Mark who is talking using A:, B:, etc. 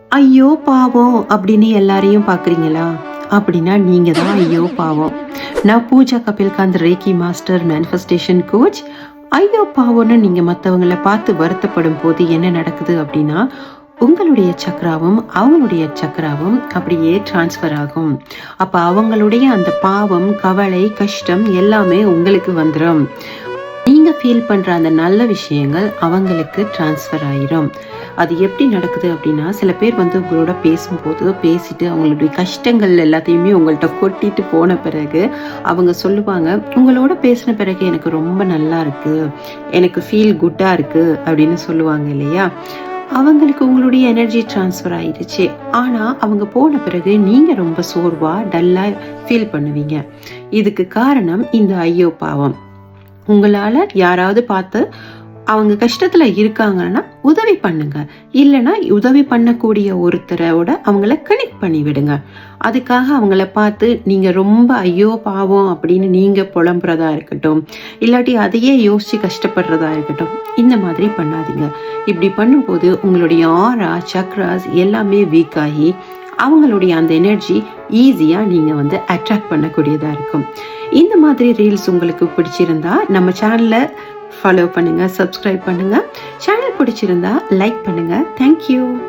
A: ஐயோ பாவம் அப்படின்னு எல்லாரையும் பார்க்குறீங்களா? அப்படின்னா நீங்க தான் ஐயோ பாவம். நான் Pooja Kapilkanth reiki master manifestation coach. ஐயோ பாவம்னு நீங்க மத்தவங்கள பார்த்து வருத்தப்படும் போது என்ன நடக்குது அப்படின்னா, உங்களுடைய சக்ராவும், அவங்களுடைய சக்ராவும் அப்படியே ட்ரான்ஸ்ஃபர் ஆகும். அப்ப அவங்களுடைய அந்த பாவம், கவலை, கஷ்டம் எல்லாமே உங்களுக்கு வந்துரும். நீங்க ஃபீல் பண்ற அந்த நல்ல விஷயங்கள் அவங்களுக்கு ட்ரான்ஸ்ஃபர் ஆயிரும். அது எப்படி நடக்குது அப்படின்னா, சில பேர் வந்து உங்களோட பேசும்போது, பேசிட்டு அவங்களுடைய கஷ்டங்கள் எல்லாத்தையுமே உங்கள்ட்ட கொட்டிட்டு போன பிறகு, அவங்க சொல்லுவாங்க, "உங்களோட பேசின பிறகு எனக்கு ரொம்ப நல்லா இருக்கு. எனக்கு ஃபீல் குட்டா இருக்கு" அப்படின்னு சொல்லுவாங்க இல்லையா? அவங்களுக்கு உங்களுடைய எனர்ஜி ட்ரான்ஸ்ஃபர் ஆயிடுச்சு. ஆனா, அவங்க போன பிறகு நீங்க ரொம்ப சோர்வா, டல்லா ஃபீல் பண்ணுவீங்க. இதுக்கு காரணம் இந்த ஐயோ பாவம். உங்களால யாராவது பார்த்து அவங்க கஷ்டத்துல இருக்காங்கன்னா உதவி பண்ணுங்க. இல்லைன்னா உதவி பண்ணக்கூடிய ஒருத்தரோட அவங்கள கனெக்ட் பண்ணி விடுங்க. அதுக்காக அவங்கள பார்த்து நீங்க ரொம்ப ஐயோ பாவம் அப்படின்னு நீங்க புலம்புறதா இருக்கட்டும், இல்லாட்டி அதையே யோசிச்சு கஷ்டப்படுறதா இருக்கட்டும், இந்த மாதிரி பண்ணாதீங்க. இப்படி பண்ணும்போது உங்களுடைய ஆரா, சக்ராஸ் எல்லாமே வீக் ஆகி அவங்களுடைய அந்த எனர்ஜி ஈஸியா நீங்க வந்து அட்ராக்ட் பண்ணக்கூடியதா இருக்கும். இந்த மாதிரி ரீல்ஸ் உங்களுக்கு பிடிச்சிருந்தா நம்ம சேனலை ஃபாலோ பண்ணுங்க, சப்ஸ்கிரைப் பண்ணுங்க. சேனல் பிடிச்சிருந்தா லைக் பண்ணுங்க. தேங்க்யூ.